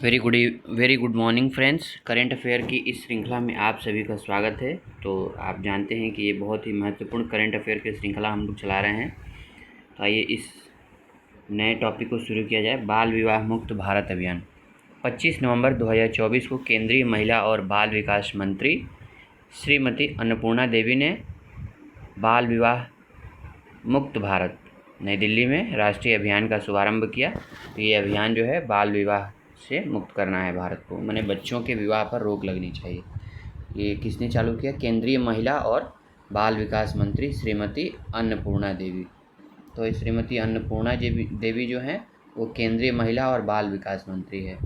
Very good morning friends. Current affair की इस श्रृंखला में आप सभी का स्वागत है। तो आप जानते हैं कि ये बहुत ही महत्वपूर्ण करेंट अफेयर की श्रृंखला हम लोग चला रहे हैं। तो आइए इस नए टॉपिक को शुरू किया जाए। बाल विवाह मुक्त भारत अभियान। 25 नवंबर 2024 को केंद्रीय महिला और बाल विकास मंत्री श्रीमती अन्नपूर्णा देवी ने बाल विवाह मुक्त भारत नई दिल्ली में राष्ट्रीय अभियान का शुभारंभ किया। तो ये अभियान जो है बाल विवाह से मुक्त करना है भारत को, माने बच्चों के विवाह पर रोक लगनी चाहिए। ये किसने चालू किया? केंद्रीय महिला और बाल विकास मंत्री श्रीमती अन्नपूर्णा देवी। तो श्रीमती अन्नपूर्णा देवी जो हैं वो केंद्रीय महिला और बाल विकास मंत्री है।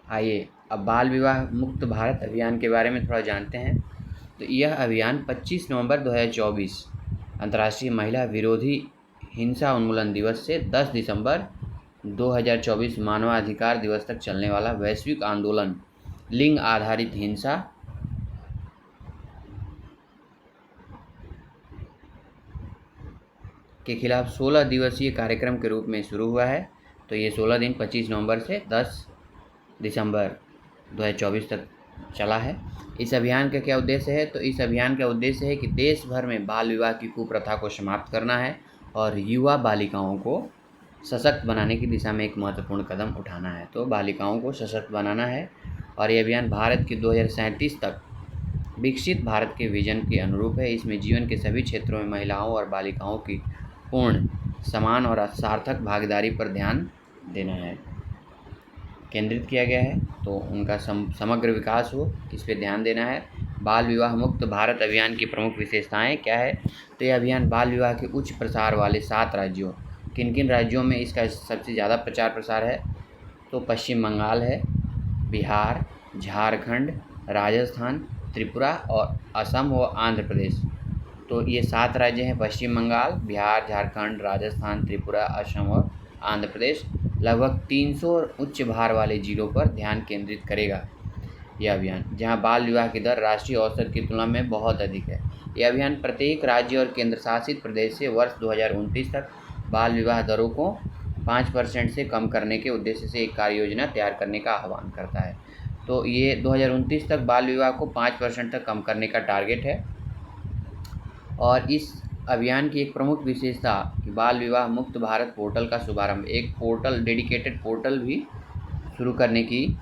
आइए अब बाल विवाह मुक्त भारत अभियान के बारे में थोड़ा जानते हैं। तो यह अभियान 25 नवंबर 2024 अंतर्राष्ट्रीय महिला विरोधी हिंसा उन्मूलन दिवस से 10 दिसंबर 2024 मानवाधिकार दिवस तक चलने वाला वैश्विक आंदोलन लिंग आधारित हिंसा के खिलाफ 16 दिवसीय कार्यक्रम के रूप में शुरू हुआ है। तो ये 16 दिन 25 नवंबर से 10 दिसंबर 2024 तक चला है। इस अभियान का क्या उद्देश्य है? तो इस अभियान का उद्देश्य है कि देश भर में बाल विवाह की कुप्रथा को समाप्त करना है और युवा बालिकाओं को सशक्त बनाने की दिशा में एक महत्वपूर्ण कदम उठाना है। तो बालिकाओं को सशक्त बनाना है और ये अभियान भारत के 2037 तक विकसित भारत के विजन के अनुरूप है। इसमें जीवन के सभी क्षेत्रों में महिलाओं और बालिकाओं की पूर्ण, समान और सार्थक भागीदारी पर ध्यान देना है, केंद्रित किया गया है। तो उनका समग्र विकास हो, इस पर ध्यान देना है। बाल विवाह मुक्त भारत अभियान की प्रमुख विशेषताएं क्या है? तो यह अभियान बाल विवाह के उच्च प्रसार वाले 7 राज्यों, किन किन राज्यों में इसका सबसे ज़्यादा प्रचार प्रसार है? तो पश्चिम बंगाल है, बिहार, झारखंड, राजस्थान, त्रिपुरा और असम व आंध्र प्रदेश। तो ये 7 राज्य हैं, पश्चिम बंगाल, बिहार, झारखंड, राजस्थान, त्रिपुरा, असम और आंध्र प्रदेश। लगभग 300 उच्च भार वाले जिलों पर ध्यान केंद्रित करेगा यह अभियान, जहां बाल विवाह की दर राष्ट्रीय औसत की तुलना में बहुत अधिक है। यह अभियान प्रत्येक राज्य और केंद्र शासित प्रदेश से वर्ष 2029 तक बाल विवाह दरों को 5% से कम करने के उद्देश्य से एक कार्य योजना तैयार करने का आह्वान करता है। तो ये 2029 तक बाल विवाह को 5% तक कम करने का टारगेट है। और इस अभियान की एक प्रमुख विशेषता कि बाल विवाह मुक्त भारत पोर्टल का शुभारंभ, एक पोर्टल, डेडिकेटेड पोर्टल भी शुरू करने की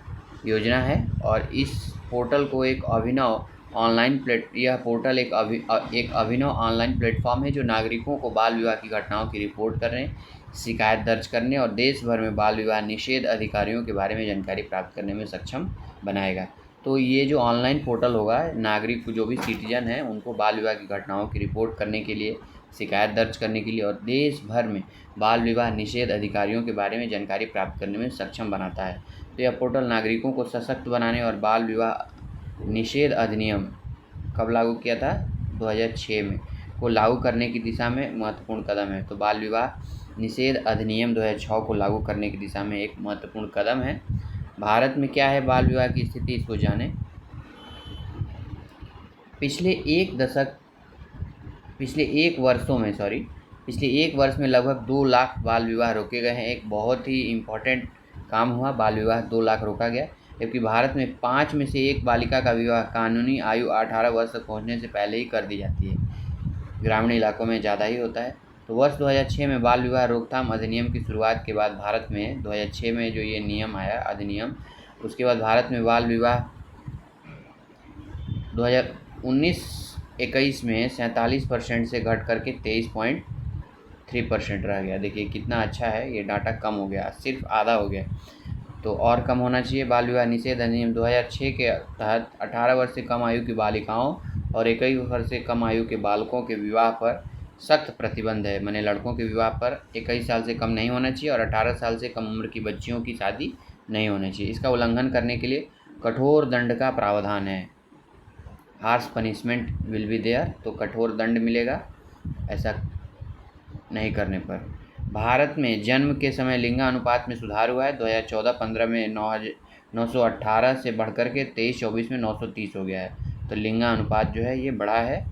योजना है। और इस पोर्टल को एक अभिनव ऑनलाइन यह पोर्टल एक अभिनव ऑनलाइन प्लेटफॉर्म है जो नागरिकों को बाल विवाह की घटनाओं की रिपोर्ट करने, शिकायत दर्ज करने और देश भर में बाल विवाह निषेध अधिकारियों के बारे में जानकारी प्राप्त करने में सक्षम बनाएगा। तो ये जो ऑनलाइन पोर्टल होगा, नागरिक जो भी सिटीजन हैं उनको बाल विवाह की घटनाओं की रिपोर्ट करने के लिए, शिकायत दर्ज करने के लिए और देश भर में बाल विवाह निषेध अधिकारियों के बारे में जानकारी प्राप्त करने में सक्षम बनाता है। तो यह पोर्टल नागरिकों को सशक्त बनाने और बाल विवाह निषेध अधिनियम कब लागू किया था? 2006 में को लागू करने की दिशा में महत्वपूर्ण कदम है। तो बाल विवाह निषेध अधिनियम 2006 को लागू करने की दिशा में एक महत्वपूर्ण कदम है। भारत में क्या है बाल विवाह की स्थिति, इसको जानें। पिछले एक वर्ष में लगभग 2 लाख बाल विवाह रोके गए हैं। एक बहुत ही इम्पोर्टेंट काम हुआ, बाल विवाह 2 लाख रोका गया। जबकि भारत में 5 में से 1 बालिका का विवाह कानूनी आयु 18 वर्ष तक पहुंचने से पहले ही कर दी जाती है। ग्रामीण इलाकों में ज़्यादा ही होता है। तो वर्ष 2006 में बाल विवाह रोकथाम अधिनियम की शुरुआत के बाद भारत में 2006 में जो ये नियम आया, अधिनियम, उसके बाद भारत में बाल विवाह 2019-21 में 47% से घट करके 23.3% रह गया। देखिए कितना अच्छा है, ये डाटा कम हो गया, सिर्फ आधा हो गया। तो और कम होना चाहिए। बाल विवाह निषेध अधिनियम 2006 के तहत 18 वर्ष से कम आयु की बालिकाओं और 21 वर्ष से कम आयु के बालकों के विवाह पर सख्त प्रतिबंध है। माने लड़कों के विवाह पर 21 साल से कम नहीं होना चाहिए और 18 साल से कम उम्र की बच्चियों की शादी नहीं होनी चाहिए। इसका उल्लंघन करने के लिए कठोर दंड का प्रावधान है। Harsh punishment will be there, तो कठोर दंड मिलेगा ऐसा नहीं करने पर। भारत में जन्म के समय लिंगानुपात में सुधार हुआ है। 2014-15 में 918 से बढ़कर के 23-24 में 930 हो गया है। तो लिंगानुपात जो है ये बढ़ा है।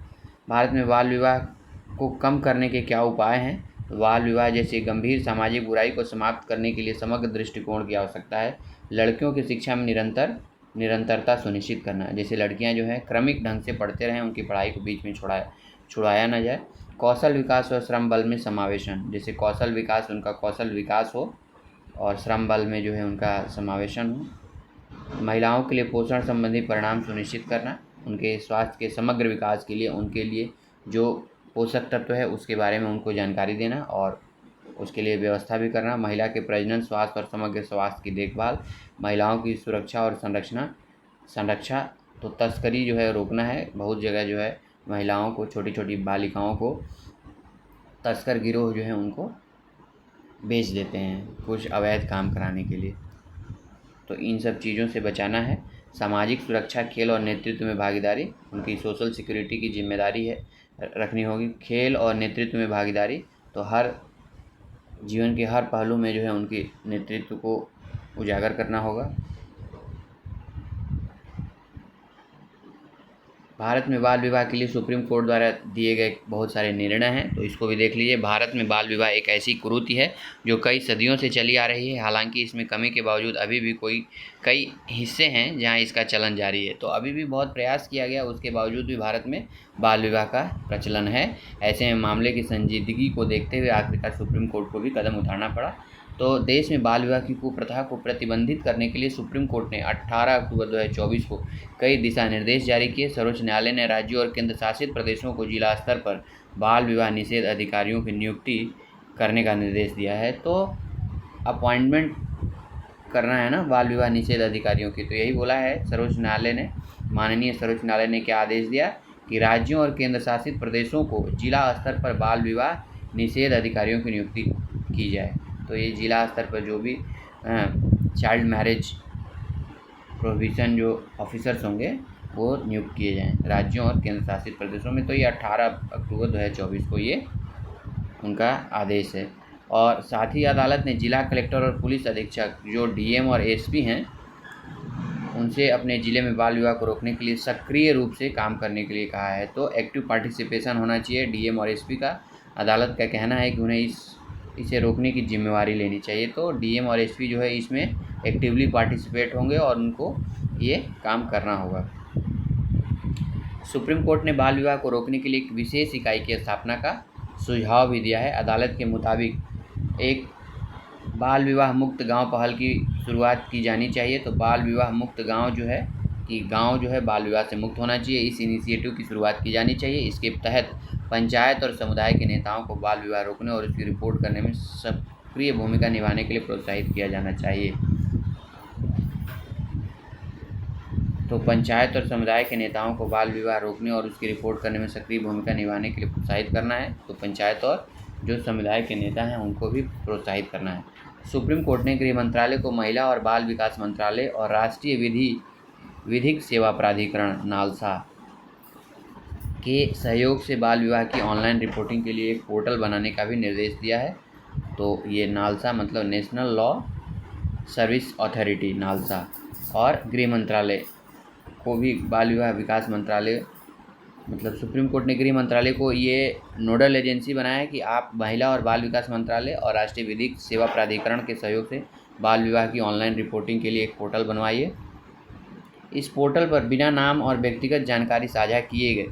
भारत में बाल विवाह को कम करने के क्या उपाय हैं? तो बाल विवाह जैसी गंभीर सामाजिक बुराई को समाप्त करने के लिए समग्र दृष्टिकोण की आवश्यकता है। लड़कियों की शिक्षा में निरंतरता सुनिश्चित करना, जैसे लड़कियां जो है क्रमिक ढंग से पढ़ते रहें, उनकी पढ़ाई को बीच में छुड़ाया न जाए। कौशल विकास और श्रम बल में समावेशन, जैसे उनका कौशल विकास हो और श्रम बल में जो है उनका समावेशन हो। महिलाओं के लिए पोषण संबंधी परिणाम सुनिश्चित करना, उनके स्वास्थ्य के समग्र विकास के लिए उनके लिए जो पोषक तत्व है उसके बारे में उनको जानकारी देना और उसके लिए व्यवस्था भी करना। महिला के प्रजनन स्वास्थ्य और समग्र स्वास्थ्य की देखभाल, महिलाओं की सुरक्षा और संरक्षा तो तस्करी जो है रोकना है। बहुत जगह जो है महिलाओं को, छोटी छोटी बालिकाओं को तस्कर गिरोह जो है उनको बेच देते हैं कुछ अवैध काम कराने के लिए, तो इन सब चीज़ों से बचाना है। सामाजिक सुरक्षा, खेल और नेतृत्व में भागीदारी, उनकी सोशल सिक्योरिटी की जिम्मेदारी है रखनी होगी। खेल और नेतृत्व में भागीदारी, तो हर जीवन के हर पहलू में जो है उनके नेतृत्व को उजागर करना होगा। भारत में बाल विवाह के लिए सुप्रीम कोर्ट द्वारा दिए गए बहुत सारे निर्णय हैं, तो इसको भी देख लीजिए। भारत में बाल विवाह एक ऐसी कुरीति है जो कई सदियों से चली आ रही है। हालांकि इसमें कमी के बावजूद अभी भी कई हिस्से हैं जहां इसका चलन जारी है, तो अभी भी बहुत प्रयास किया गया, उसके बावजूद भी भारत में बाल विवाह का प्रचलन है। ऐसे में मामले की संजीदगी को देखते हुए आखिरकार सुप्रीम कोर्ट को भी कदम उठाना पड़ा। तो देश में बाल विवाह की कुप्रथा को प्रतिबंधित करने के लिए सुप्रीम कोर्ट ने 18 अक्टूबर 2024 को कई दिशा निर्देश जारी किए। सर्वोच्च न्यायालय ने राज्यों और केंद्र शासित प्रदेशों को जिला स्तर पर बाल विवाह निषेध अधिकारियों की नियुक्ति करने का निर्देश दिया है। तो अपॉइंटमेंट करना है ना बाल विवाह निषेध अधिकारियों की, तो यही बोला है सर्वोच्च न्यायालय ने। माननीय सर्वोच्च न्यायालय ने क्या आदेश दिया कि राज्यों और केंद्र शासित प्रदेशों को जिला स्तर पर बाल विवाह निषेध अधिकारियों की नियुक्ति की जाए। तो ये जिला स्तर पर जो भी चाइल्ड मैरिज प्रोहिबिशन जो ऑफिसर्स होंगे वो नियुक्त किए जाएं राज्यों और केंद्र शासित प्रदेशों में। तो ये 18 अक्टूबर 2024 को ये उनका आदेश है। और साथ ही अदालत ने जिला कलेक्टर और पुलिस अधीक्षक जो डीएम और एसपी हैं उनसे अपने ज़िले में बाल विवाह को रोकने के लिए सक्रिय रूप से काम करने के लिए कहा है। तो एक्टिव पार्टिसिपेशन होना चाहिए डीएम और एसपी का। अदालत का कहना है कि उन्हें इसे रोकने की जिम्मेवारी लेनी चाहिए। तो डीएम और एसपी जो है इसमें एक्टिवली पार्टिसिपेट होंगे और उनको ये काम करना होगा। सुप्रीम कोर्ट ने बाल विवाह को रोकने के लिए एक विशेष इकाई की स्थापना का सुझाव भी दिया है। अदालत के मुताबिक एक बाल विवाह मुक्त गांव पहल की शुरुआत की जानी चाहिए। तो बाल विवाह मुक्त गांव जो है कि गांव जो है बाल विवाह से मुक्त होना चाहिए, इस इनिशिएटिव की शुरुआत की जानी चाहिए। इसके तहत पंचायत और समुदाय के नेताओं को बाल विवाह रोकने और उसकी रिपोर्ट करने में सक्रिय भूमिका निभाने के लिए प्रोत्साहित किया जाना चाहिए। तो पंचायत और समुदाय के नेताओं को बाल विवाह रोकने और उसकी रिपोर्ट करने में सक्रिय भूमिका निभाने के लिए प्रोत्साहित करना है। तो पंचायत और जो समुदाय के नेता हैं उनको भी प्रोत्साहित करना है। सुप्रीम कोर्ट ने गृह मंत्रालय को महिला और बाल विकास मंत्रालय और राष्ट्रीय विधिक सेवा प्राधिकरण नालसा के सहयोग से बाल विवाह की ऑनलाइन रिपोर्टिंग के लिए एक पोर्टल बनाने का भी निर्देश दिया है। तो ये नालसा मतलब national law service authority NALSA, और गृह मंत्रालय को भी बाल विवाह विकास मंत्रालय मतलब सुप्रीम कोर्ट ने गृह मंत्रालय को ये नोडल एजेंसी बनाया है कि आप महिला और बाल विकास मंत्रालय और राष्ट्रीय विधिक सेवा प्राधिकरण के सहयोग से बाल विवाह की ऑनलाइन रिपोर्टिंग के लिए एक पोर्टल बनवाइए। इस पोर्टल पर बिना नाम और व्यक्तिगत जानकारी साझा किए गए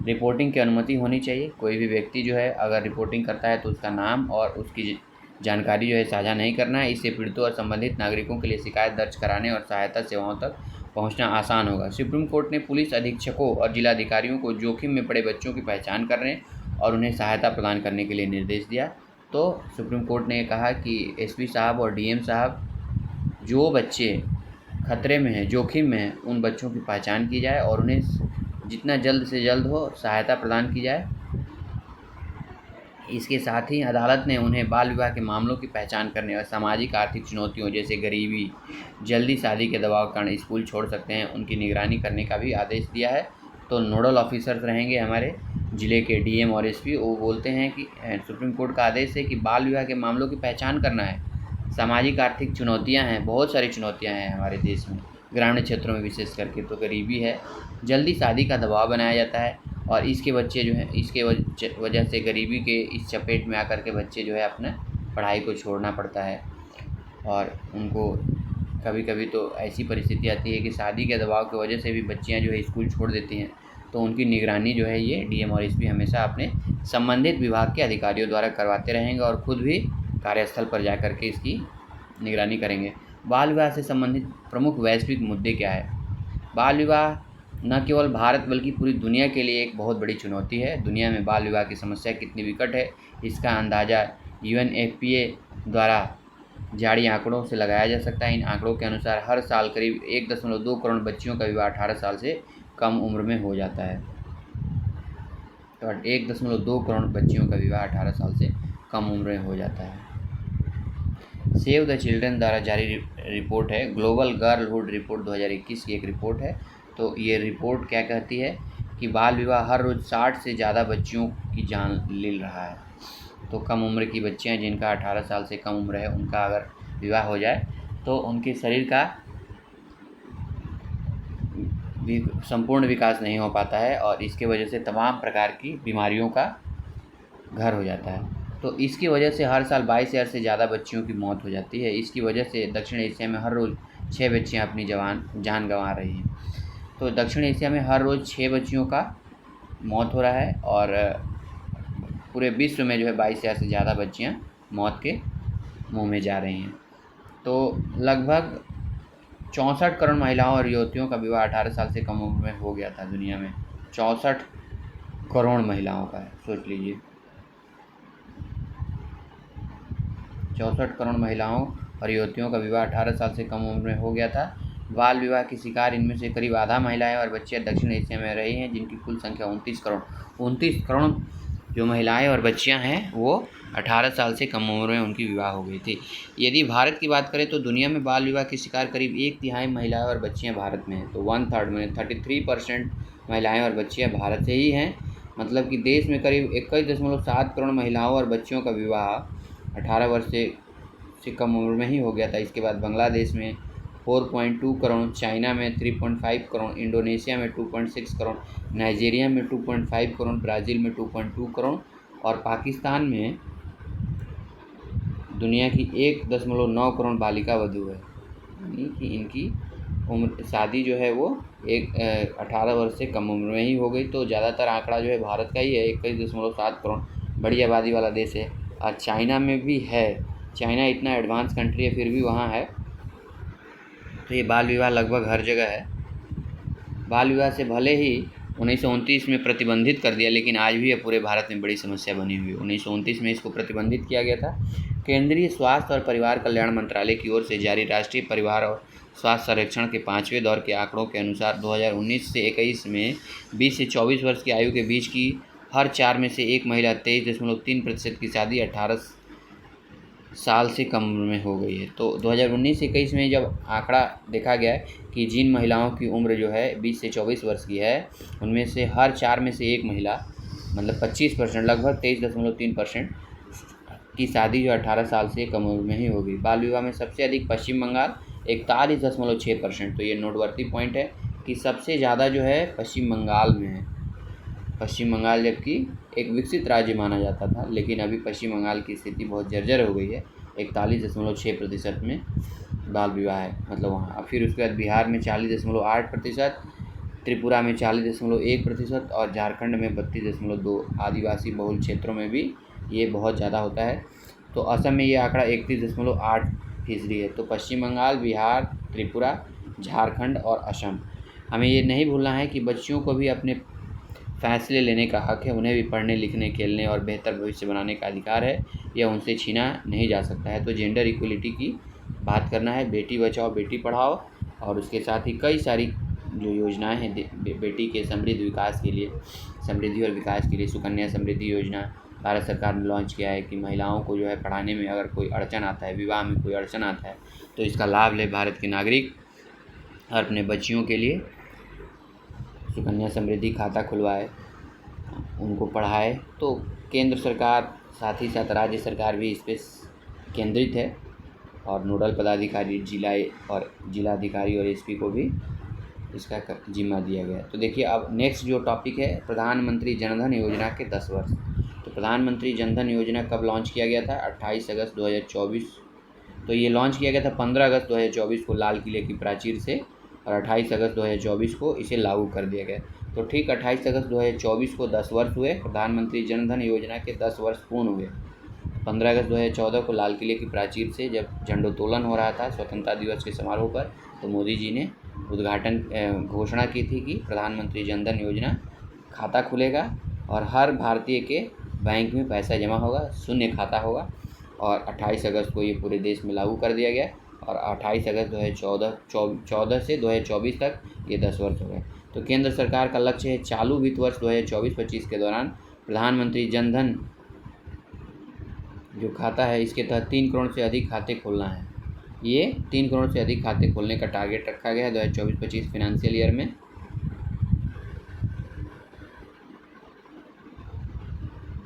रिपोर्टिंग की अनुमति होनी चाहिए। कोई भी व्यक्ति जो है अगर रिपोर्टिंग करता है तो उसका नाम और उसकी जानकारी जो है साझा नहीं करना है। इससे पीड़ितों और संबंधित नागरिकों के लिए शिकायत दर्ज कराने और सहायता सेवाओं तक पहुंचना आसान होगा। सुप्रीम कोर्ट ने पुलिस अधीक्षकों और जिलाधिकारियों को जोखिम में पड़े बच्चों की पहचान करने और उन्हें सहायता प्रदान करने के लिए निर्देश दिया। तो सुप्रीम कोर्ट ने कहा कि एसपी साहब और डीएम साहब जो बच्चे खतरे में हैं, जोखिम में हैं, उन बच्चों की पहचान की जाए और उन्हें जितना जल्द से जल्द हो सहायता प्रदान की जाए। इसके साथ ही अदालत ने उन्हें बाल विवाह के मामलों की पहचान करने और सामाजिक आर्थिक चुनौतियों जैसे गरीबी, जल्दी शादी के दबाव के कारण स्कूल छोड़ सकते हैं, उनकी निगरानी करने का भी आदेश दिया है। तो नोडल ऑफिसर्स रहेंगे हमारे ज़िले के डीएम और एसपी, वो बोलते हैं कि सुप्रीम कोर्ट का आदेश है कि बाल विवाह के मामलों की पहचान करना है। सामाजिक आर्थिक चुनौतियाँ हैं, बहुत सारी चुनौतियाँ हैं हमारे देश में, ग्रामीण क्षेत्रों में विशेष करके। तो गरीबी है, जल्दी शादी का दबाव बनाया जाता है और इसके बच्चे जो हैं, इसके वजह से गरीबी के इस चपेट में आकर के बच्चे जो है अपना पढ़ाई को छोड़ना पड़ता है। और उनको कभी कभी तो ऐसी परिस्थिति आती है कि शादी के दबाव की वजह से भी बच्चियां जो है स्कूल छोड़ देती हैं। तो उनकी निगरानी जो है ये डीएम और एसपी हमेशा अपने संबंधित विभाग के अधिकारियों द्वारा करवाते रहेंगे और खुद भी कार्यस्थल पर जा कर के इसकी निगरानी करेंगे। बाल विवाह से संबंधित प्रमुख वैश्विक मुद्दे क्या है? बाल विवाह न केवल भारत बल्कि पूरी दुनिया के लिए एक बहुत बड़ी चुनौती है। दुनिया में बाल विवाह की समस्या कितनी विकट है, इसका अंदाज़ा UNFPA द्वारा जारी आंकड़ों से लगाया जा सकता है। इन आंकड़ों के अनुसार हर साल करीब 1.2 करोड़ बच्चियों का विवाह 18 साल से कम उम्र में हो जाता है। तो 1.2 करोड़ बच्चियों का विवाह 18 साल से कम उम्र में हो जाता है। सेव द चिल्ड्रन द्वारा जारी रिपोर्ट है, ग्लोबल गर्लहुड रिपोर्ट 2021 की एक रिपोर्ट है। तो ये रिपोर्ट क्या कहती है कि बाल विवाह हर रोज़ 60 से ज़्यादा बच्चियों की जान ले रहा है। तो कम उम्र की बच्चियां जिनका 18 साल से कम उम्र है, उनका अगर विवाह हो जाए तो उनके शरीर का संपूर्ण विकास नहीं हो पाता है और इसके वजह से तमाम प्रकार की बीमारियों का घर हो जाता है। तो इसकी वजह से हर साल 22,000 से ज़्यादा बच्चियों की मौत हो जाती है। इसकी वजह से दक्षिण एशिया में हर रोज़ 6 बच्चियाँ अपनी जान गंवा रही हैं। तो दक्षिण एशिया में हर रोज़ 6 बच्चियों का मौत हो रहा है और पूरे विश्व में जो है 22,000 से ज़्यादा बच्चियाँ मौत के मुँह में जा रही हैं। तो लगभग 64 करोड़ महिलाओं और युवतियों का विवाह 18 साल से कम उम्र में हो गया था दुनिया में। 64 करोड़ महिलाओं का है, सोच लीजिए। 64 करोड़ महिलाओं और युवतियों का विवाह 18 साल से कम उम्र में हो गया था। बाल विवाह की शिकार इनमें से करीब आधा महिलाएं और बच्चियां दक्षिण एशिया में रही हैं, जिनकी कुल संख्या 29 करोड़ जो महिलाएं और बच्चियां हैं वो 18 साल से कम उम्र में उनकी विवाह हो गई थी। यदि भारत की बात करें तो दुनिया में बाल विवाह की शिकार करीब 1/3 महिलाएं और बच्चियां भारत में हैं। तो 1/3 में 33% महिलाएं और बच्चियां भारत से ही हैं। मतलब कि देश में करीब 21.7 करोड़ महिलाओं और बच्चियों का विवाह 18 वर्ष से कम उम्र में ही हो गया था। इसके बाद बांग्लादेश में 4.2 करोड़, चाइना में 3.5 करोड़, इंडोनेशिया में 2.6 करोड़, नाइजीरिया में 2.5 करोड़, ब्राज़ील में 2.2 करोड़ और पाकिस्तान में दुनिया की 1.9 करोड़ बालिका वधू है। यानी कि इनकी उम्र शादी जो है वो 18 वर्ष से कम उम्र में ही हो गई। तो ज़्यादातर आंकड़ा जो है भारत का ही है, 21.7 करोड़, बड़ी आबादी वाला देश है। और चाइना में भी है, चाइना इतना एडवांस कंट्री है फिर भी वहाँ है। तो ये बाल विवाह लगभग हर जगह है। बाल विवाह से भले ही 1929 में प्रतिबंधित कर दिया, लेकिन आज भी पूरे भारत में बड़ी समस्या बनी हुई है। 1929 में इसको प्रतिबंधित किया गया था। केंद्रीय स्वास्थ्य और परिवार कल्याण मंत्रालय की ओर से जारी राष्ट्रीय परिवार और स्वास्थ्य सर्वेक्षण के 5वें दौर के आंकड़ों के अनुसार 2019 से 21 में 20 से 24 वर्ष की आयु के बीच की हर 4 में से एक महिला 23.3% की शादी 18 साल से कम उम्र में हो गई है। तो 2019-21 में जब आंकड़ा देखा गया कि जिन महिलाओं की उम्र जो है 20 से 24 वर्ष की है, उनमें से हर 4 में से एक महिला मतलब 25%, लगभग 23.3% की शादी जो 18 साल से कम उम्र में ही हो गई। बाल विवाह में सबसे अधिक पश्चिम बंगाल 41.6%। तो ये नोटवर्ती पॉइंट है कि सबसे ज़्यादा जो है पश्चिम बंगाल में है। पश्चिम बंगाल जबकि एक विकसित राज्य माना जाता था, लेकिन अभी पश्चिम बंगाल की स्थिति बहुत जर्जर हो गई है। 41.6% में बाल विवाह है, मतलब वहाँ। फिर उसके बाद बिहार में 40.8%, त्रिपुरा में 40.1% और झारखंड में 32.2%। आदिवासी बहुल क्षेत्रों में भी ये बहुत ज़्यादा होता है। तो असम में ये आंकड़ा 31.8% है। तो पश्चिम बंगाल, बिहार, त्रिपुरा, झारखंड और असम। हमें ये नहीं भूलना है कि बच्चियों को भी अपने फैसले लेने का हक है। उन्हें भी पढ़ने, लिखने, खेलने और बेहतर भविष्य बनाने का अधिकार है। यह उनसे छीना नहीं जा सकता है। तो जेंडर इक्वलिटी की बात करना है, बेटी बचाओ बेटी पढ़ाओ, और उसके साथ ही कई सारी जो योजनाएं हैं बेटी के समृद्धि विकास के लिए, समृद्धि और विकास के लिए सुकन्या समृद्धि योजना भारत सरकार ने लॉन्च किया है कि महिलाओं को जो है पढ़ाने में अगर कोई अड़चन आता है, विवाह में कोई अड़चन आता है, तो इसका लाभ ले भारत के नागरिक और अपने बच्चियों के लिए सुकन्या समृद्धि खाता खुलवाए, उनको पढ़ाए। तो केंद्र सरकार साथ ही साथ राज्य सरकार भी इस पर केंद्रित है और नोडल पदाधिकारी जिलाधिकारी और एसपी को भी इसका जिम्मा दिया गया। तो देखिए अब नेक्स्ट जो टॉपिक है प्रधानमंत्री जनधन योजना के 10 वर्ष। तो प्रधानमंत्री जनधन योजना कब लॉन्च किया गया था? 28 अगस्त 2024। तो ये लॉन्च किया गया था 15 अगस्त 2024 को लाल किले की प्राचीर से, और 28 अगस्त 2024 को इसे लागू कर दिया गया। तो ठीक 28 अगस्त 2024 को 10 वर्ष हुए, प्रधानमंत्री जनधन योजना के 10 वर्ष पूर्ण हुए। 15 अगस्त 2014 को लाल किले की प्राचीर से जब झंडोत्तोलन हो रहा था स्वतंत्रता दिवस के समारोह पर, तो मोदी जी ने उद्घाटन घोषणा की थी कि प्रधानमंत्री जनधन योजना खाता खुलेगा और हर भारतीय के बैंक में पैसा जमा होगा, शून्य खाता होगा। और 28 अगस्त को ये पूरे देश में लागू कर दिया गया, और 28 अगस्त 2014 से 2024 तक ये 10 वर्ष हो गए। तो केंद्र सरकार का लक्ष्य है चालू वित्त वर्ष 2024-25 के दौरान प्रधानमंत्री जनधन जो खाता है इसके तहत 3 करोड़ से अधिक खाते खोलना है। ये 3 करोड़ से अधिक खाते खोलने का टारगेट रखा गया है 2024-25 फाइनेंशियल ईयर में।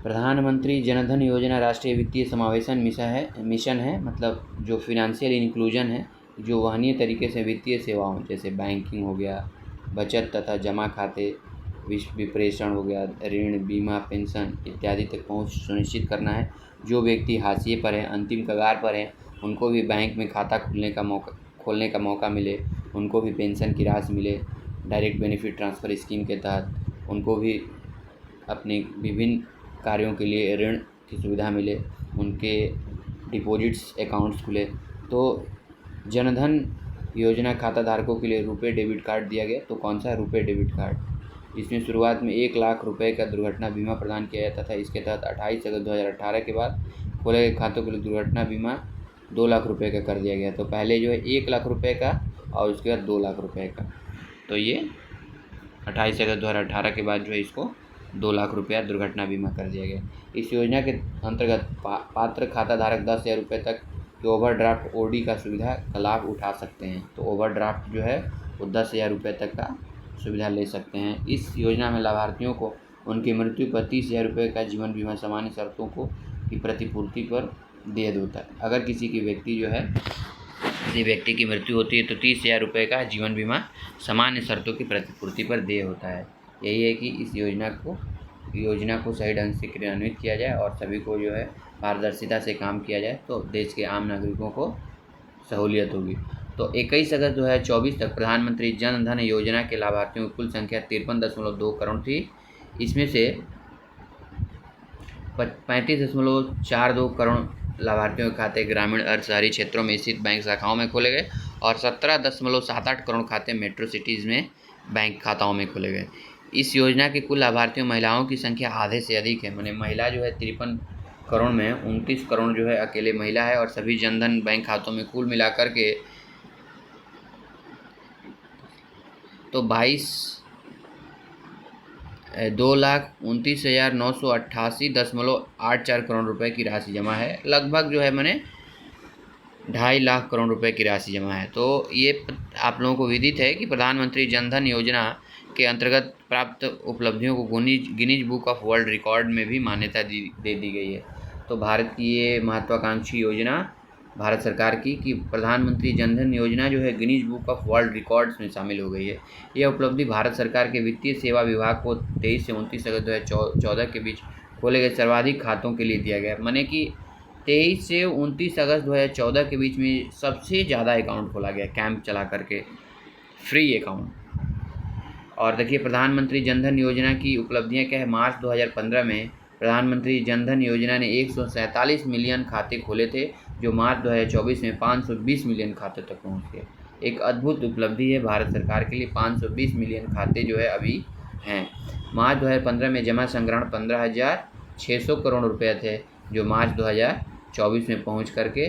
प्रधानमंत्री जनधन योजना राष्ट्रीय वित्तीय समावेशन मिशन है, मतलब जो फिनेंशियल इंक्लूजन है, जो वहनीय तरीके से वित्तीय सेवाओं जैसे बैंकिंग हो गया, बचत तथा जमा खाते, विप्रेषण हो गया, ऋण, बीमा, पेंशन इत्यादि तक पहुंच सुनिश्चित करना है। जो व्यक्ति हाशिए पर हैं, अंतिम कगार पर हैं, उनको भी बैंक में खाता खोलने का मौका मिले, उनको भी पेंशन की राशि मिले। डायरेक्ट बेनिफिट ट्रांसफ़र स्कीम के तहत उनको भी अपने विभिन्न कार्यों के लिए ऋण की सुविधा मिले, उनके डिपॉजिट्स अकाउंट्स खुले। तो जनधन योजना खाता धारकों के लिए रुपए डेबिट कार्ड दिया गया। तो कौन सा है? रुपए डेबिट कार्ड। इसमें शुरुआत में 1 लाख रुपए का दुर्घटना बीमा प्रदान किया जाता था। इसके तहत 28 अगस्त 2018 के बाद खोले गए खातों के लिए दुर्घटना बीमा 2 लाख रुपए का कर दिया गया। तो पहले जो है 1 लाख रुपए का और उसके बाद 2 लाख रुपए का। तो ये 28 अगस्त 2018 के बाद जो है इसको 2 लाख रुपया दुर्घटना बीमा कर दिया गया। इस योजना के अंतर्गत पात्र खाता धारक 10,000 रुपये तक के ओवरड्राफ्ट ओडी का सुविधा का लाभ उठा सकते हैं। तो ओवरड्राफ्ट जो है वो 10,000 रुपये तक का सुविधा ले सकते हैं। इस योजना में लाभार्थियों को उनकी मृत्यु पर 30,000 रुपये का जीवन बीमा सामान्य शर्तों को की प्रतिपूर्ति पर देय होता है। अगर किसी व्यक्ति की मृत्यु होती है तो 30,000 रुपये का जीवन बीमा सामान्य शर्तों की प्रतिपूर्ति पर देय होता है। यही है कि इस योजना को सही ढंग से क्रियान्वित किया जाए और सभी को जो है पारदर्शिता से काम किया जाए, तो देश के आम नागरिकों को सहूलियत होगी। तो 21 अगस्त 2024 तक प्रधानमंत्री जन धन योजना के लाभार्थियों की कुल संख्या 53.2 करोड़ थी। इसमें से 35.42 करोड़ लाभार्थियों के खाते ग्रामीण अर्ध शहरी क्षेत्रों में स्थित बैंक शाखाओं में खोले गए और 17.78 करोड़ खाते मेट्रो सिटीज़ में बैंक खाताओं में खोले गए। इस योजना के कुल लाभार्थियों महिलाओं की संख्या आधे से अधिक है। माने महिला जो है 53 करोड़ में 29 करोड़ जो है अकेले महिला है, और सभी जनधन बैंक खातों में कुल मिलाकर के तो 2,29,988.84 करोड़ रुपए की राशि जमा है। लगभग जो है मैंने 2.5 लाख करोड़ रुपए की राशि जमा है। तो ये आप लोगों को विदित है कि प्रधानमंत्री जनधन योजना के अंतर्गत प्राप्त उपलब्धियों को Guinness book of world record में भी मान्यता दे दी गई है। तो भारत की ये महत्वाकांक्षी योजना भारत सरकार की कि प्रधानमंत्री जनधन योजना जो है Guinness book of world records में शामिल हो गई है। यह उपलब्धि भारत सरकार के वित्तीय सेवा विभाग को 23 से 29 अगस्त 2014 के बीच खोले गए सर्वाधिक खातों के लिए दिया गया। माने कि 23 से 29 अगस्त 2014 के बीच में सबसे ज़्यादा अकाउंट खोला गया कैंप चला करके, फ्री अकाउंट। और देखिए प्रधानमंत्री जनधन योजना की उपलब्धियां क्या है। मार्च 2015 में प्रधानमंत्री जनधन योजना ने 147 मिलियन खाते खोले थे, जो मार्च 2024 में 520 मिलियन खाते तक पहुंच गए। एक अद्भुत उपलब्धि है भारत सरकार के लिए। 520 मिलियन खाते जो है अभी हैं। मार्च 2015 में जमा संग्रहण 15,600 करोड़ रुपये थे, जो मार्च 2024 में पहुंच करके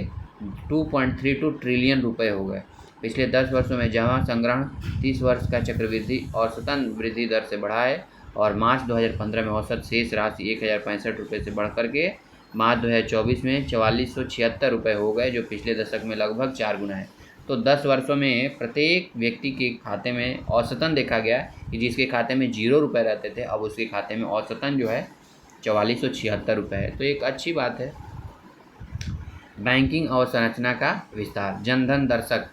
2.32 ट्रिलियन रुपए हो गए। पिछले 10 वर्षों में जमा संग्रहण 30 वर्ष का चक्रवृद्धि औसतन वृद्धि दर से बढ़ा है, और मार्च 2015 में औसत शेष राशि 1,065 रुपये से बढ़ करके मार्च 2024 में 4476 रुपये हो गए, जो पिछले दशक में लगभग 4 गुना है। तो 10 वर्षों में प्रत्येक व्यक्ति के खाते में औसतन देखा गया कि जिसके खाते में 0 रुपये रहते थे, अब उसके खाते में औसतन जो है 4476 रुपये है। तो एक अच्छी बात है। बैंकिंग अवसंरचना का विस्तार। जनधन दर्शक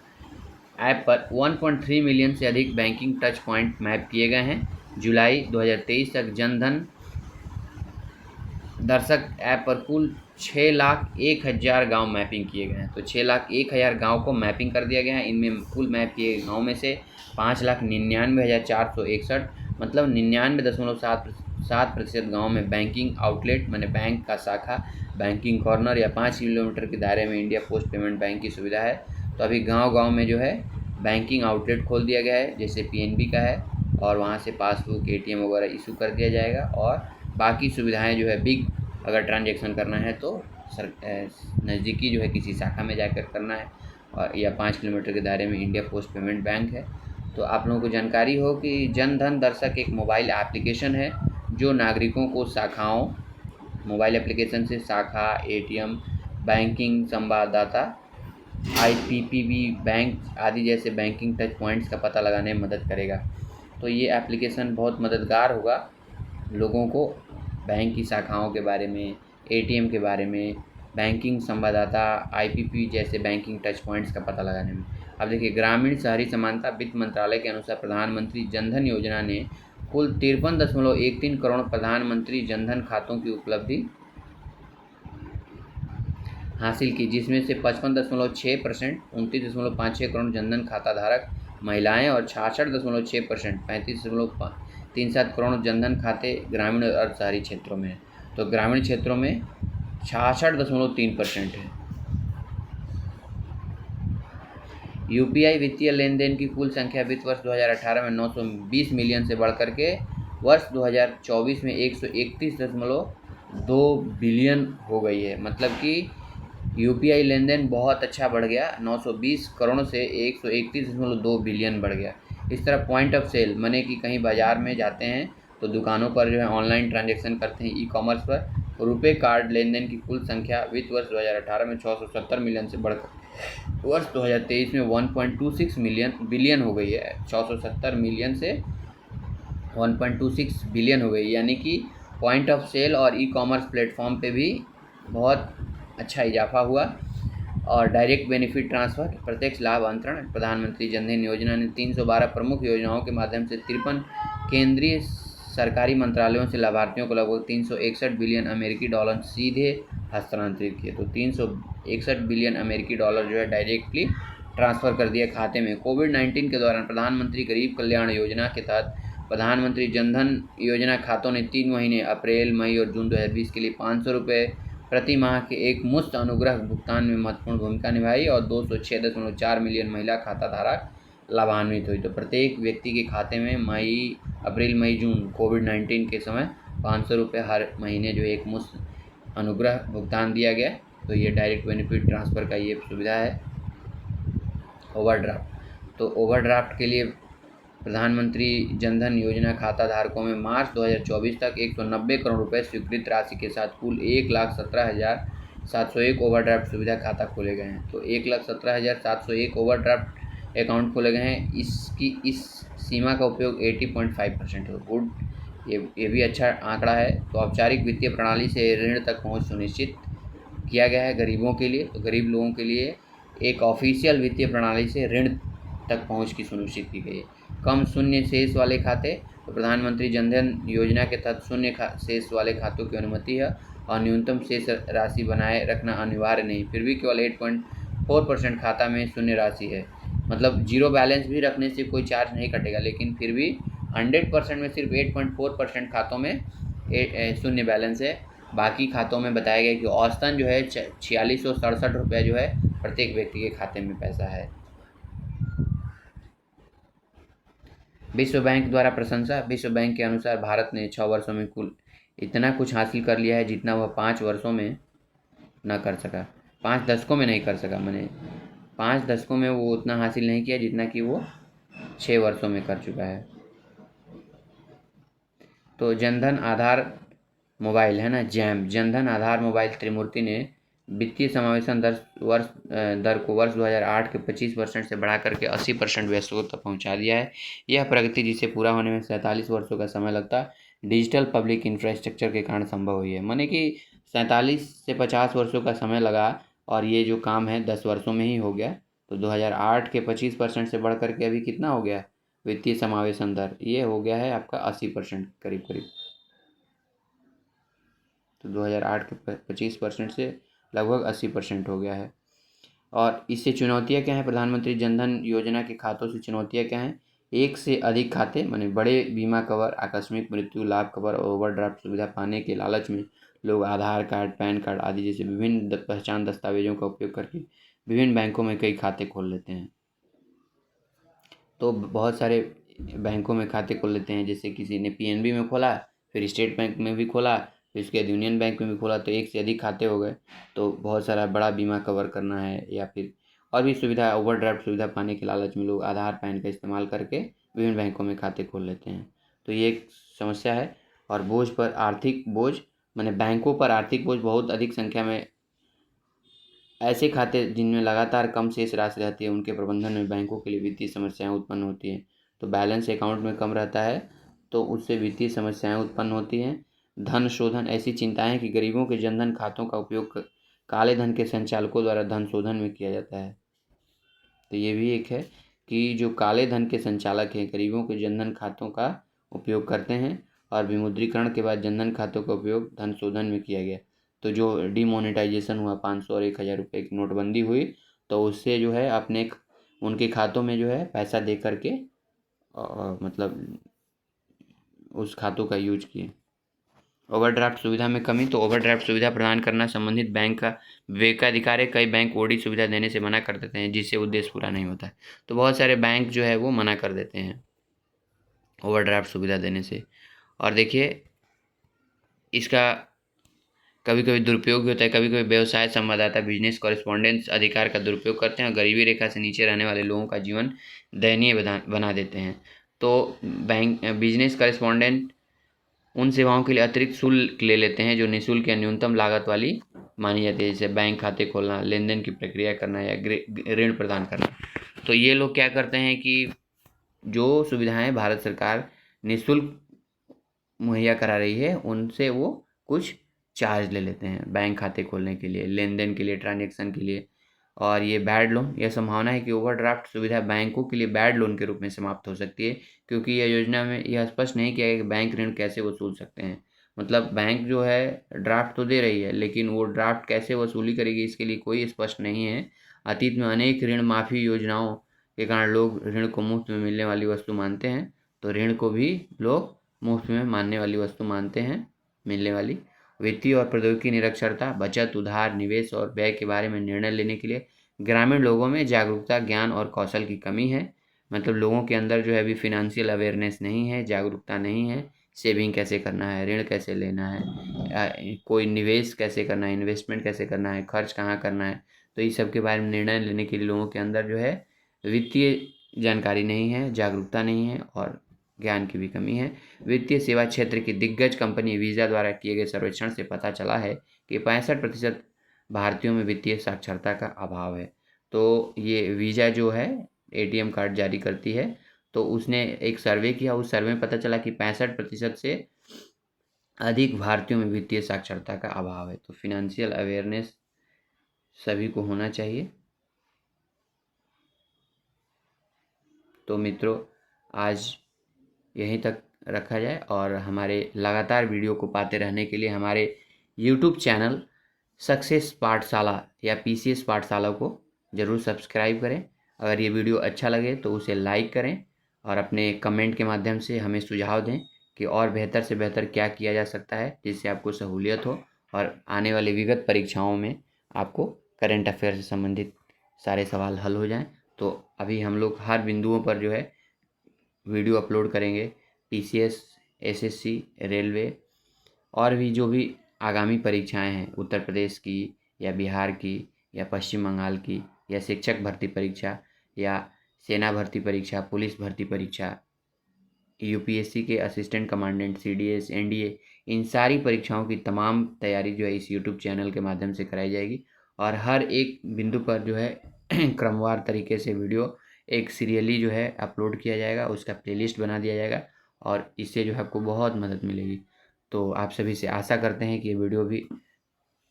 ऐप पर 1.3 मिलियन से अधिक बैंकिंग टच पॉइंट मैप किए गए हैं। जुलाई 2023 तक जनधन दर्शक ऐप पर कुल 6,01,000 गांव मैपिंग किए गए हैं। तो 6,01,000 गांव को मैपिंग कर दिया गया है। इनमें कुल मैप किए गांव में से 5,99,461 मतलब 99.7% गाँव में बैंकिंग आउटलेट माने बैंक का शाखा, बैंकिंग कॉर्नर या 5 किलोमीटर के दायरे में इंडिया पोस्ट पेमेंट बैंक की सुविधा है। तो अभी गांव-गांव में जो है बैंकिंग आउटलेट खोल दिया गया है, जैसे पीएनबी का है, और वहाँ से पासबुक, एटीएम वगैरह इशू कर दिया जाएगा। और बाकी सुविधाएं जो है बिग अगर ट्रांजैक्शन करना है तो नज़दीकी जो है किसी शाखा में जाकर करना है, और या 5 किलोमीटर के दायरे में इंडिया पोस्ट पेमेंट बैंक है। तो आप लोगों को जानकारी हो कि जनधन दर्शक एक मोबाइल एप्लीकेशन है जो नागरिकों को शाखाओं, मोबाइल एप्लीकेशन से शाखा, एटीएम, बैंकिंग संवाददाता, आईपीपीबी बैंक आदि जैसे बैंकिंग टच पॉइंट्स का पता लगाने में मदद करेगा। तो ये एप्लीकेशन बहुत मददगार होगा लोगों को बैंक की शाखाओं के बारे में, एटीएम के बारे में, बैंकिंग संवाददाता, आईपीपी जैसे बैंकिंग टच पॉइंट्स का पता लगाने में। अब देखिए, ग्रामीण शहरी समानता वित्त मंत्रालय के अनुसार प्रधानमंत्री जनधन योजना ने कुल 53.13 करोड़ प्रधानमंत्री जनधन खातों की उपलब्धि हासिल की, जिसमें से 55.6% 29.56 करोड़ जनधन खाता धारक महिलाएं और 66.6% 35.37 करोड़ जनधन खाते ग्रामीण और शहरी क्षेत्रों में है। तो ग्रामीण क्षेत्रों में 66.3% है। यूपीआई वित्तीय लेन देन की कुल संख्या वित्त वर्ष 2018 में 920 मिलियन से बढ़कर के वर्ष 2024 में 131.2 बिलियन हो गई है। मतलब कि यूपीआई लेन देन बहुत अच्छा बढ़ गया, 920 करोड़ से 131.2 बिलियन बढ़ गया। इस तरह पॉइंट ऑफ सेल माने कि कहीं बाज़ार में जाते हैं तो दुकानों पर जो है ऑनलाइन ट्रांजैक्शन करते हैं ई कॉमर्स पर, रुपे कार्ड लेन देन की कुल संख्या वित्त वर्ष 2018 में 670 मिलियन से बढ़कर वर्ष 2023 में 1.26 बिलियन हो गई है। 670 मिलियन से 1.26 बिलियन हो गई, यानी कि पॉइंट ऑफ सेल और ई कॉमर्स प्लेटफॉर्म पे भी बहुत अच्छा इजाफा हुआ। और डायरेक्ट बेनिफिट ट्रांसफ़र, प्रत्यक्ष लाभ अंतरण, प्रधानमंत्री जनधन योजना ने 312 प्रमुख योजनाओं के माध्यम से 53 केंद्रीय सरकारी मंत्रालयों से लाभार्थियों को लगभग 361 बिलियन अमेरिकी डॉलर सीधे हस्तांतरित किए। तो 361 बिलियन अमेरिकी डॉलर जो है डायरेक्टली ट्रांसफ़र कर दिया खाते में। कोविड-19 के दौरान प्रधानमंत्री गरीब कल्याण योजना के तहत प्रधानमंत्री जनधन योजना खातों ने 3 महीने अप्रैल, मई और जून 2020 के लिए 500 रुपये प्रति माह के एक मुफ्त अनुग्रह भुगतान में महत्वपूर्ण भूमिका निभाई और 206.4 मिलियन महिला खाता धारक लाभान्वित हुई। तो प्रत्येक व्यक्ति के खाते में अप्रैल, मई, जून कोविड-19 के समय 500 रुपये हर महीने जो एक मुफ्त अनुग्रह भुगतान दिया गया। तो ये डायरेक्ट बेनिफिट ट्रांसफ़र का ये सुविधा है। ओवरड्राफ्ट, तो ओवरड्राफ्ट के लिए प्रधानमंत्री जनधन योजना खाता धारकों में मार्च 2024 तक 190 करोड़ रुपए स्वीकृत राशि के साथ कुल 1,17,701 ओवरड्राफ्ट सुविधा खाता खोले गए हैं। तो 1,17,701 ओवरड्राफ्ट अकाउंट खोले गए हैं। इस सीमा का उपयोग 80.5% है। गुड, ये भी अच्छा आंकड़ा है। तो औपचारिक वित्तीय प्रणाली से ऋण तक पहुंच सुनिश्चित किया गया है गरीबों के लिए। तो गरीब लोगों के लिए एक ऑफिशियल वित्तीय प्रणाली से ऋण तक पहुंच की सुनिश्चित की गई है। कम शून्य शेष वाले खाते, तो प्रधानमंत्री जनधन योजना के तहत शून्य शेष वाले खातों की अनुमति है और न्यूनतम शेष राशि बनाए रखना अनिवार्य नहीं। फिर भी केवल 8.4% खाता में शून्य राशि है। मतलब जीरो बैलेंस भी रखने से कोई चार्ज नहीं कटेगा, लेकिन फिर भी 100% में सिर्फ 8.4% खातों में शून्य बैलेंस है। बाकी खातों में बताया गया कि औसतन जो है 4667 रुपये जो है प्रत्येक व्यक्ति के खाते में पैसा है। विश्व बैंक द्वारा प्रशंसा, विश्व बैंक के अनुसार भारत ने 6 वर्षों में कुल इतना कुछ हासिल कर लिया है जितना वह 5 वर्षों में न कर सका, 5 दशकों में नहीं कर सका। मैंने 5 दशकों में वो उतना हासिल नहीं किया जितना कि वो 6 वर्षों में कर चुका है। तो जनधन आधार मोबाइल है ना, जैम, जनधन आधार मोबाइल त्रिमूर्ति ने वित्तीय समावेशन दर को वर्ष 2008 के 25% से बढ़ा करके 80% वयस्कों तक पहुंचा दिया है। यह प्रगति जिसे पूरा होने में 47 वर्षों का समय लगता डिजिटल पब्लिक इंफ्रास्ट्रक्चर के कारण संभव हुई है। माने कि 47 से 50 वर्षों का समय लगा और ये जो काम है 10 वर्षों में ही हो गया। तो 2008 के 25% से बढ़ कर के अभी कितना हो गया वित्तीय समावेशन दर, ये हो गया है आपका 80% करीब करीब। तो 2008 के 25% से लगभग 80% हो गया है। और इससे चुनौतियां क्या हैं, प्रधानमंत्री जनधन योजना के खातों से चुनौतियां क्या हैं, एक से अधिक खाते माने बड़े बीमा कवर, आकस्मिक मृत्यु लाभ कवर और ओवरड्राफ्ट सुविधा पाने के लालच में लोग आधार कार्ड, पैन कार्ड आदि जैसे विभिन्न पहचान दस्तावेजों का उपयोग करके विभिन्न बैंकों में कई खाते खोल लेते हैं। तो बहुत सारे बैंकों में खाते खोल लेते हैं, जैसे किसी ने पीएनबी में खोला, फिर स्टेट बैंक में भी खोला, फिर उसके बाद यूनियन बैंक में भी खोला, तो एक से अधिक खाते हो गए। तो बहुत सारा बड़ा बीमा कवर करना है या फिर और भी सुविधा, ओवरड्राफ्ट सुविधा पाने के लालच में लोग आधार पैन का इस्तेमाल करके विभिन्न बैंकों में खाते खोल लेते हैं। तो ये एक समस्या है। और बोझ पर आर्थिक बोझ माने बैंकों पर आर्थिक बोझ, बहुत अधिक संख्या में ऐसे खाते जिनमें लगातार कम शेष राशि रहती है, उनके प्रबंधन में बैंकों के लिए वित्तीय समस्याएं उत्पन्न होती हैं। तो बैलेंस अकाउंट में कम रहता है तो उससे वित्तीय समस्याएं उत्पन्न होती हैं। धन शोधन, ऐसी चिंताएं कि गरीबों के जनधन खातों का उपयोग काले धन के संचालकों द्वारा धन शोधन में किया जाता है। तो ये भी एक है कि जो काले धन के संचालक हैं गरीबों के जनधन खातों का उपयोग करते हैं, और विमुद्रीकरण के बाद जनधन खातों का उपयोग धन शोधन में किया गया। तो जो डिमोनेटाइजेशन हुआ, 500 और 1000 रुपये की नोटबंदी हुई, तो उससे जो है अपने उनके खातों में जो है पैसा दे करके मतलब उस खातों का यूज किए। ओवरड्राफ्ट सुविधा में कमी, तो ओवरड्राफ्ट सुविधा प्रदान करना संबंधित बैंक का विवेकाधिकार है। कई बैंक ओडी सुविधा देने से मना कर देते हैं, जिससे उद्देश्य पूरा नहीं होता है। तो बहुत सारे बैंक जो है वो मना कर देते हैं ओवरड्राफ्ट सुविधा देने से। और देखिए इसका कभी कभी दुरुपयोग भी होता है। कभी कभी व्यवसाय संवाददाता, बिजनेस कॉरेस्पॉन्डेंस अधिकार का दुरुपयोग करते हैं और गरीबी रेखा से नीचे रहने वाले लोगों का जीवन दयनीय बना देते हैं। तो बैंक बिजनेस कॉरेस्पॉन्डेंट उन सेवाओं के लिए अतिरिक्त शुल्क ले लेते हैं जो निःशुल्क या न्यूनतम लागत वाली मानी जाती है, जैसे बैंक खाते खोलना, लेन देन की प्रक्रिया करना या ऋण प्रदान करना। तो ये लोग क्या करते हैं कि जो सुविधाएं भारत सरकार निःशुल्क मुहैया करा रही है उनसे वो कुछ चार्ज ले लेते हैं बैंक खाते खोलने के लिए, लेन देन के लिए, ट्रांजेक्शन के लिए। और ये बैड लोन, यह संभावना है कि ओवरड्राफ्ट सुविधा बैंकों के लिए बैड लोन के रूप में समाप्त हो सकती है, क्योंकि यह योजना में यह स्पष्ट नहीं किया गया कि बैंक ऋण कैसे वसूल सकते हैं। मतलब बैंक जो है ड्राफ्ट तो दे रही है, लेकिन वो ड्राफ्ट कैसे वसूली करेगी इसके लिए कोई स्पष्ट नहीं है। अतीत में अनेक ऋण माफ़ी योजनाओं के कारण लोग ऋण को मुफ्त में मिलने वाली वस्तु मानते हैं, तो ऋण को भी लोग मुफ्त में मानने वाली वस्तु मानते हैं, मिलने वाली। वित्तीय और प्रौद्योगिकी निरक्षरता, बचत, उधार, निवेश और व्यय के बारे में निर्णय लेने के लिए ग्रामीण लोगों में जागरूकता, ज्ञान और कौशल की कमी है। मतलब लोगों के अंदर जो है अभी फिनेंशियल अवेयरनेस नहीं है, जागरूकता नहीं है। सेविंग कैसे करना है, ऋण कैसे लेना है, कोई निवेश कैसे करना है, इन्वेस्टमेंट कैसे करना है, खर्च कहाँ करना है, तो इस सब के बारे में निर्णय लेने के लिए लोगों के अंदर जो है वित्तीय जानकारी नहीं है, जागरूकता नहीं है और ज्ञान की भी कमी है। वित्तीय सेवा क्षेत्र की दिग्गज कंपनी वीज़ा द्वारा किए गए सर्वेक्षण से पता चला है कि 65% भारतीयों में वित्तीय साक्षरता का अभाव है। तो ये वीज़ा जो है एटीएम कार्ड जारी करती है, तो उसने एक सर्वे किया, उस सर्वे में पता चला कि 65% से अधिक भारतीयों में वित्तीय साक्षरता का अभाव है। तो फिनेंशियल अवेयरनेस सभी को होना चाहिए। तो मित्रों आज यहीं तक रखा जाए, और हमारे लगातार वीडियो को पाते रहने के लिए हमारे यूट्यूब चैनल सक्सेस पाठशाला या पीसीएस पाठशाला को ज़रूर सब्सक्राइब करें। अगर ये वीडियो अच्छा लगे तो उसे लाइक करें और अपने कमेंट के माध्यम से हमें सुझाव दें कि और बेहतर से बेहतर क्या किया जा सकता है, जिससे आपको सहूलियत हो और आने वाली विगत परीक्षाओं में आपको करंट अफेयर से संबंधित सारे सवाल हल हो जाएं। तो अभी हम लोग हर बिंदुओं पर जो है वीडियो अपलोड करेंगे, पीसीएस, एसएससी, रेलवे और भी जो भी आगामी परीक्षाएं हैं, उत्तर प्रदेश की या बिहार की या पश्चिम बंगाल की या शिक्षक भर्ती परीक्षा या सेना भर्ती परीक्षा, पुलिस भर्ती परीक्षा, यूपीएससी के असिस्टेंट कमांडेंट, सीडीएस, एनडीए, इन सारी परीक्षाओं की तमाम तैयारी जो है इस यूट्यूब चैनल के माध्यम से कराई जाएगी। और हर एक बिंदु पर जो है क्रमवार तरीके से वीडियो एक सीरियली जो है अपलोड किया जाएगा, उसका प्लेलिस्ट बना दिया जाएगा और इससे जो है आपको बहुत मदद मिलेगी। तो आप सभी से आशा करते हैं कि ये वीडियो भी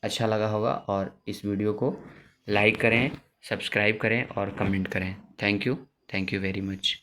अच्छा लगा होगा और इस वीडियो को लाइक करें, सब्सक्राइब करें और कमेंट करें। Thank you very much.